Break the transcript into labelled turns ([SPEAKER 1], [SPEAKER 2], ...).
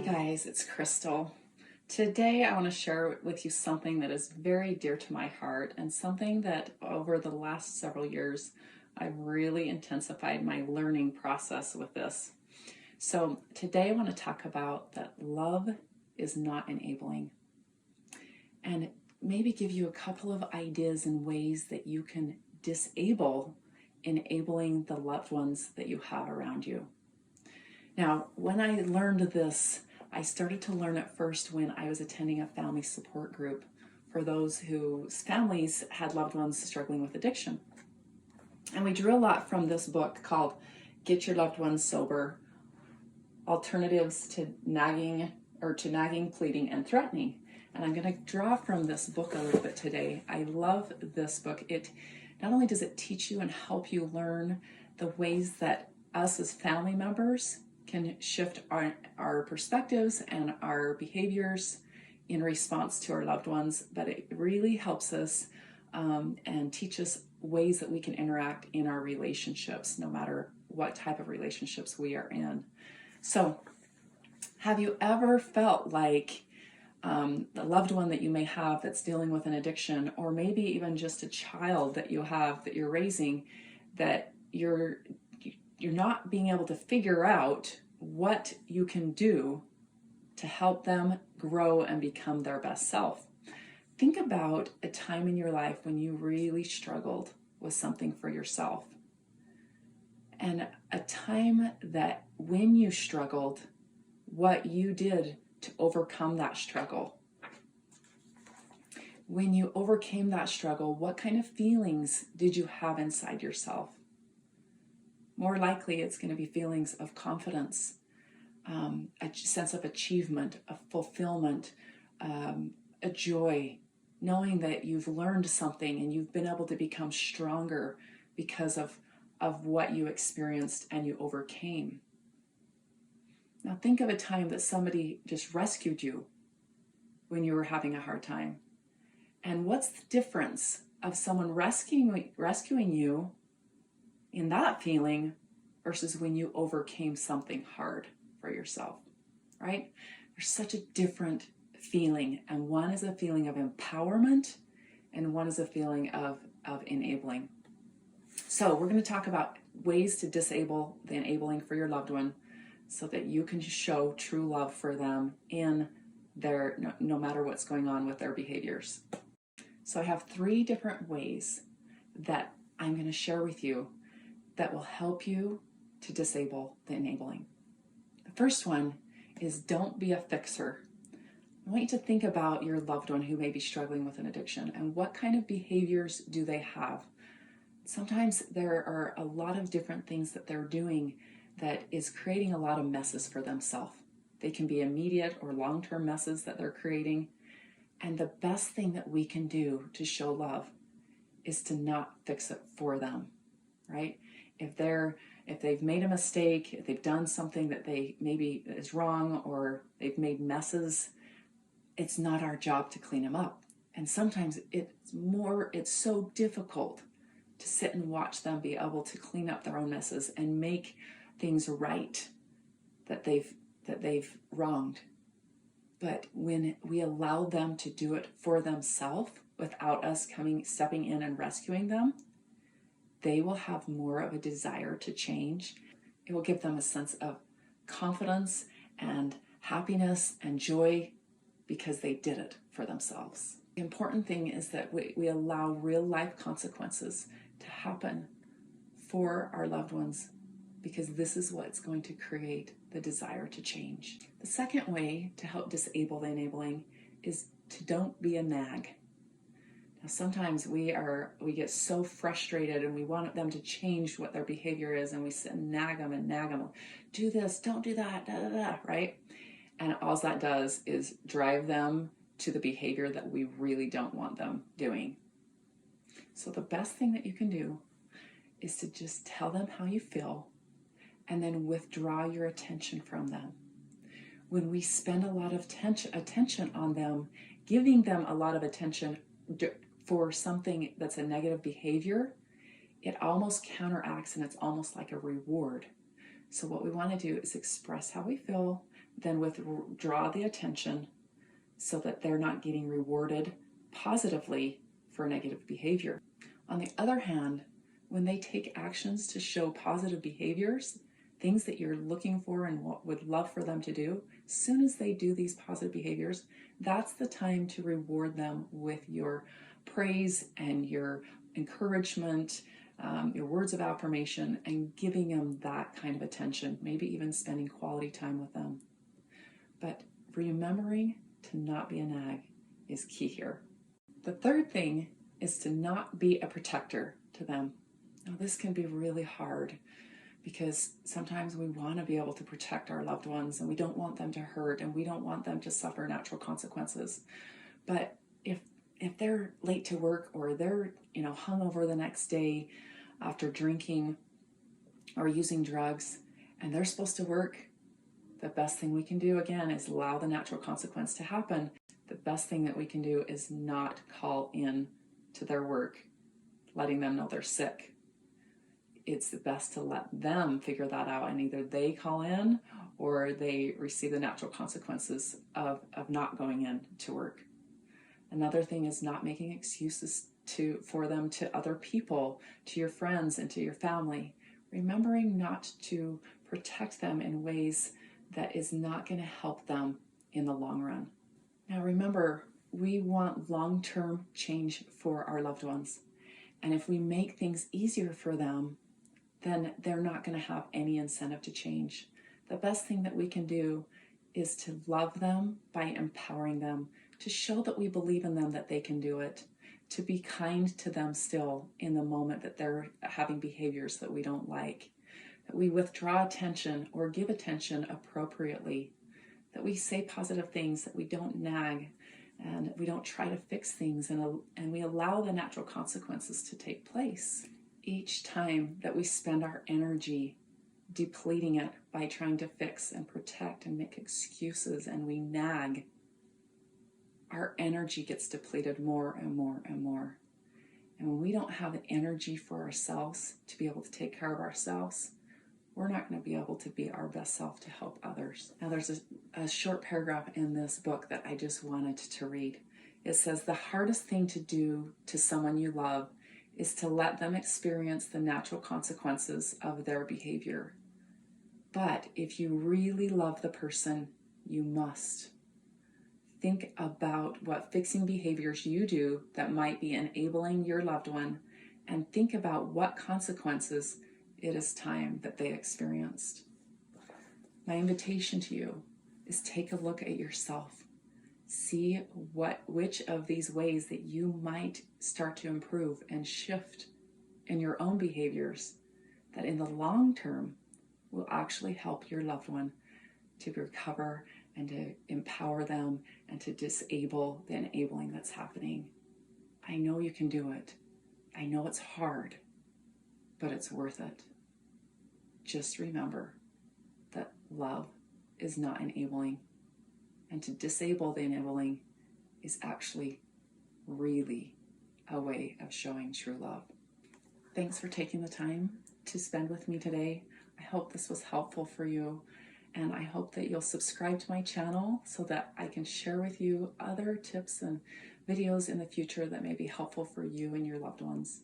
[SPEAKER 1] Hey guys, it's Crystal. Today I want to share with you something that is very dear to my heart and something that over the last several years I've really intensified my learning process with this. So today I want to talk about that love is not enabling and maybe give you a couple of ideas and ways that you can disable enabling the loved ones that you have around you. Now, when I learned this, I started to learn it first when I was attending a family support group for those whose families had loved ones struggling with addiction. And we drew a lot from this book called Get Your Loved Ones Sober, Alternatives to Nagging, Pleading and Threatening. And I'm going to draw from this book a little bit today. I love this book. It not only does it teach you and help you learn the ways that us as family members can shift our perspectives and our behaviors in response to our loved ones, but it really helps us and teaches ways that we can interact in our relationships, no matter what type of relationships we are in. So, have you ever felt like the loved one that you may have that's dealing with an addiction, or maybe even just a child that you have that you're raising, that you're not being able to figure out what you can do to help them grow and become their best self? Think about a time in your life when you really struggled with something for yourself, and a time that when you struggled, what you did to overcome that struggle. When you overcame that struggle, what kind of feelings did you have inside yourself? More likely, it's going to be feelings of confidence, a sense of achievement, of fulfillment, a joy, knowing that you've learned something and you've been able to become stronger because of what you experienced and you overcame. Now think of a time that somebody just rescued you when you were having a hard time. And what's the difference of someone rescuing you in that feeling versus when you overcame something hard for yourself, right? There's such a different feeling, and one is a feeling of empowerment and one is a feeling of enabling. So we're going to talk about ways to disable the enabling for your loved one so that you can show true love for them in their, no matter what's going on with their behaviors. So I have 3 different ways that I'm going to share with you that will help you to disable the enabling. The first one is don't be a fixer. I want you to think about your loved one who may be struggling with an addiction and what kind of behaviors do they have. Sometimes there are a lot of different things that they're doing that is creating a lot of messes for themselves. They can be immediate or long-term messes that they're creating. And the best thing that we can do to show love is to not fix it for them, right? If they've made a mistake, if they've done something that they maybe is wrong, or they've made messes, it's not our job to clean them up. And sometimes it's so difficult to sit and watch them be able to clean up their own messes and make things right that they've wronged. But when we allow them to do it for themselves without us stepping in and rescuing them, they will have more of a desire to change. It will give them a sense of confidence and happiness and joy because they did it for themselves. The important thing is that we allow real life consequences to happen for our loved ones, because this is what's going to create the desire to change. The second way to help disable the enabling is to don't be a nag. Now, sometimes we get so frustrated and we want them to change what their behavior is, and we sit and nag them, do this, don't do that, da da da, right? And all that does is drive them to the behavior that we really don't want them doing. So the best thing that you can do is to just tell them how you feel and then withdraw your attention from them. When we spend a lot of attention on them, giving them a lot of attention for something that's a negative behavior, it almost counteracts and it's almost like a reward. So what we want to do is express how we feel, then withdraw the attention so that they're not getting rewarded positively for negative behavior. On the other hand, when they take actions to show positive behaviors, things that you're looking for and what would love for them to do, as soon as they do these positive behaviors, that's the time to reward them with your praise and your encouragement, your words of affirmation, and giving them that kind of attention, maybe even spending quality time with them. But remembering to not be a nag is key here. The third thing is to not be a protector to them. Now, this can be really hard because sometimes we want to be able to protect our loved ones and we don't want them to hurt and we don't want them to suffer natural consequences. But if they're late to work or they're hungover the next day after drinking or using drugs and they're supposed to work, the best thing we can do again is allow the natural consequence to happen. The best thing that we can do is not call in to their work, letting them know they're sick. It's the best to let them figure that out, and either they call in or they receive the natural consequences of not going in to work. Another thing is not making excuses for them to other people, to your friends and to your family. Remembering not to protect them in ways that is not going to help them in the long run. Now remember, we want long-term change for our loved ones. And if we make things easier for them, then they're not going to have any incentive to change. The best thing that we can do is to love them by empowering them, to show that we believe in them, that they can do it, to be kind to them still in the moment that they're having behaviors that we don't like, that we withdraw attention or give attention appropriately, that we say positive things, that we don't nag, and we don't try to fix things, and we allow the natural consequences to take place. Each time that we spend our energy depleting it by trying to fix and protect and make excuses and we nag, our energy gets depleted more and more and more. And when we don't have the energy for ourselves to be able to take care of ourselves, we're not going to be able to be our best self to help others. Now there's a short paragraph in this book that I just wanted to read. It says, the hardest thing to do to someone you love is to let them experience the natural consequences of their behavior. But if you really love the person, you must. Think about what fixing behaviors you do that might be enabling your loved one, and think about what consequences it is time that they experienced. My invitation to you is take a look at yourself. See which of these ways that you might start to improve and shift in your own behaviors that in the long term will actually help your loved one to recover and to empower them and to disable the enabling that's happening. I know you can do it. I know it's hard, but it's worth it. Just remember that love is not enabling, and to disable the enabling is actually really a way of showing true love. Thanks for taking the time to spend with me today. I hope this was helpful for you, and I hope that you'll subscribe to my channel so that I can share with you other tips and videos in the future that may be helpful for you and your loved ones.